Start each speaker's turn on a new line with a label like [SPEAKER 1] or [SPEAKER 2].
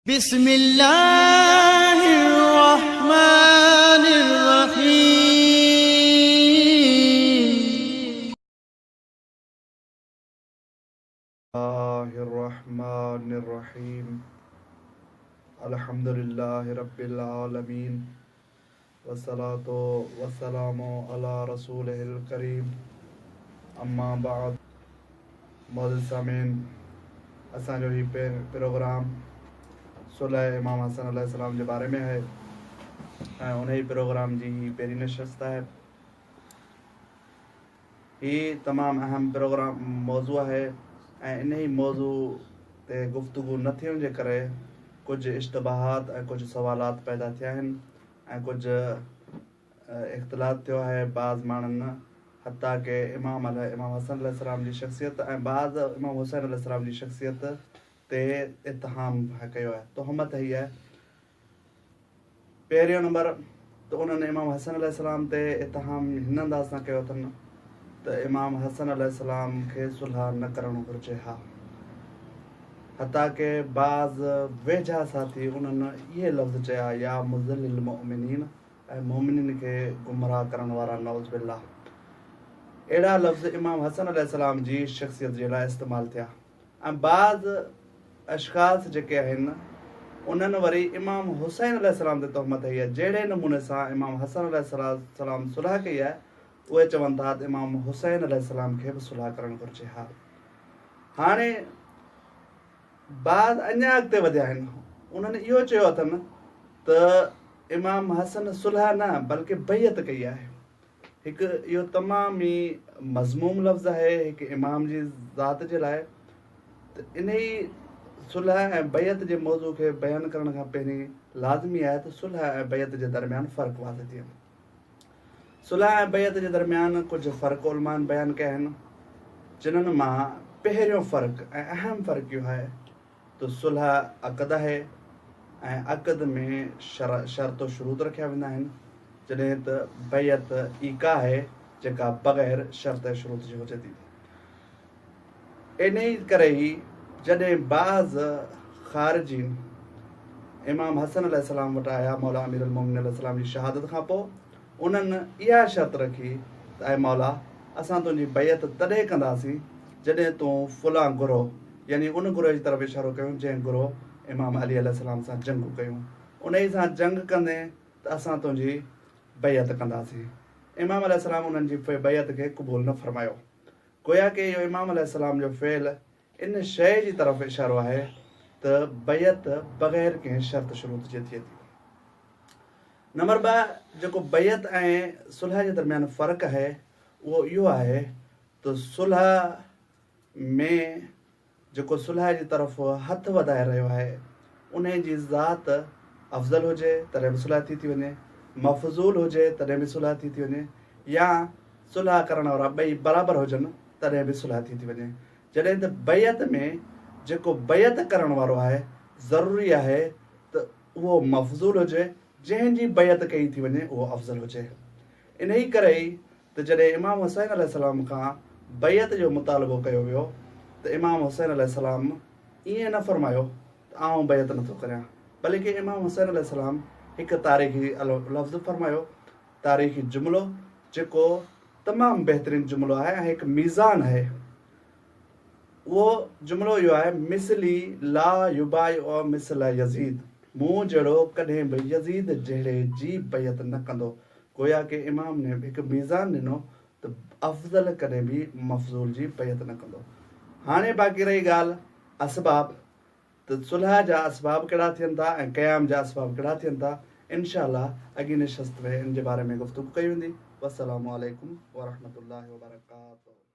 [SPEAKER 1] बिस्मिल्लाहिर्रहमानिर्रहीम।
[SPEAKER 2] Bismillahirrahmanirrahim. Alhamdulillahi Rabbil Alameen. Wassalatu wassalamu ala Rasulihil Kareem. Amma ba'd. Mauziz Samin. असांजो ही programme सुलह इमाम हसन अलैहिस्सलाम जे बारे में है ऐं उन ही प्रोग्राम जी ही पहिरीं नशस्त है। ही तमामु अहम प्रोग्राम मौज़ू है ऐं इन ही मौज़ू ते गुफ़्तगू न थियण जे करे कुझु इश्तबाहात ऐं कुझु सवालात पैदा थिया आहिनि ऐं कुझु इख़्तिलाफ़ थियो आहे बाज़ माण्हुनि हता के इमाम हसन अलैहिस्सलाम जी शख़्सियत ऐं बाज़ इमाम हुसैन अलैहिस्सलाम जी शख़्सियत ते इत्तहाम कयो आहे, तोहमत ही आहे। पहिरियों नंबर त उन्हनि इमाम हसन अलैहिस्सलाम ते इत्तहाम हिन अंदाज़ सां कयो अथनि त इमाम हसन अलैहिस्सलाम खे सुलह न करणु घुरिजे हा, हता के बाज़ वेझा साथी उन्हनि इहे लफ़्ज़ चया या मुज़िल्लिल मुमिनीन ऐं मोमिनीन खे गुमराह करण वारा नऊज़ बिल्लाह। अहिड़ा लफ़्ज़ इमाम हसन अलैहिस्सलाम जी शख़्सियत जे लाइ इस्तेमालु थिया ऐं बाज़ अशख़ास जेके आहिनि उन्हनि वरी इमाम हुसैन अलैहिस्सलाम ते तोहमत हई आहे। जहिड़े नमूने सां इमाम हसन अलैहिस्सलाम सुलह कई आहे उहे चवनि था त इमाम हुसैन अलैहिस्सलाम खे बि सुलह करणु घुरिजे हा। हाणे बाज़ अञा अॻिते वधिया आहिनि, उन्हनि इहो चयो अथनि त इमाम हसन सुलह न बल्कि बैयत कई आहे। हिकु इहो तमामु ई मज़मूम लफ़्ज़ आहे हिकु इमाम जी ज़ात जे लाइ। त इन ई सुलह ऐं बैयत जे मौज़ू खे बयानु करण खां पहिरीं लाज़मी आहे त सुलह ऐं बैयत जे दरमियान फ़र्क़ु वाज़े थिए। सुलह ऐं बैयत जे दरमियान कुझु फ़र्क़ु उलमान बयानु कया आहिनि, जिन्हनि मां पहिरियों फ़र्क़ु ऐं अहम फ़र्क़ु इहो आहे त सुलह अक़द आहे ऐं अक़द में शर्त शुरूत रखिया वेंदा आहिनि, जॾहिं त बैयत ईका आहे जेका बग़ैर शर्त शुरूत जी हुजे थी। इन ई करे ई जॾहिं बाज़ ख़ारिजी इमाम हसन अलैहिस्सलाम वटि आया मौला अमीरुल मोमिनीन अलैहिस्सलाम जी शहादत खां पोइ उन्हनि इहा शर्त रखी त ऐं मौला असां तुंहिंजी बैयत तॾहिं कंदासीं जॾहिं तूं फुलां गुरोह यानी उन गुरोह जी तरफ़ इशारो कयूं जंहिं गुरोह इमाम अली अलैहिस्सलाम सां जंग कयूं, उन ई सां जंग कंदे त असां तुंहिंजी बैयत कंदासीं। इमाम अलैहिस्सलाम उन्हनि जी बैयत खे क़बूल न फरमायो। गोया के इहो इमाम अलैहिस्सलाम जो फ़ेल इन शइ जी तरफ़ इशारो आहे त बैयत बग़ैर कंहिं शर्त शुरूत जे थिए थी। नंबर 2 जेको बैयत ऐं सुलह जे दरमियान फ़र्क़ु आहे उहो इहो आहे त सुलह में जेको सुलह जी तरफ़ हथु वधाए रहियो आहे उन जी ज़ात अफ़ज़ल हुजे तॾहिं बि सुलह थी वञे, मफ़ज़ूल हुजे तॾहिं बि सुलह थी वञे, या सुलह करण वारा ॿई बराबरि हुजनि तॾहिं बि सुलह थी वञे। जॾहिं त बैयत में जेको बैयत करण वारो आहे ज़रूरी आहे त उहो मफ़ज़ूल हुजे, जंहिंजी बैयत कई थी वञे उहो अफ़ज़ल हुजे। इन ई करे ई त जॾहिं इमाम हुसैन अलैहिस्सलाम खां बैयत जो मुतालबो कयो वियो त इमाम हुसैन अलैहिस्सलाम ईअं न फरमायो त आउं बैयत नथो करियां, बल्कि इमाम हुसैन अलैहिस्सलाम हिकु तारीख़ी लफ़्ज़ फरमायो, तारीख़ी जुमिलो जेको तमामु बहितरीनु जुमिलो आहे ऐं हिकु मीज़ान आहे। उहो जुमिलो इहो आहे, मिसली ला युबाई और मिसल यज़ीद, मूं जहिड़ो कॾहिं बि यज़ीद जहिड़े जी बैयत न कंदो। गोया के इमाम ने हिकु मीज़ान ॾिनो त अफ़ज़ल कॾहिं बि मफ़ज़ूल जी बैयत न कंदो। हाणे बाक़ी रही ॻाल्हि असबाब, त सुलह जा असबाब कहिड़ा थियनि था ऐं क़याम जा असबाब कहिड़ा थियनि था, इंशाअल्लाह अॻी नशस्त में इन जे बारे में गुफ़्तगू कई वेंदी। वस्सलामु अलैकुम वरहमतुल्लाहि वबरकातुहू।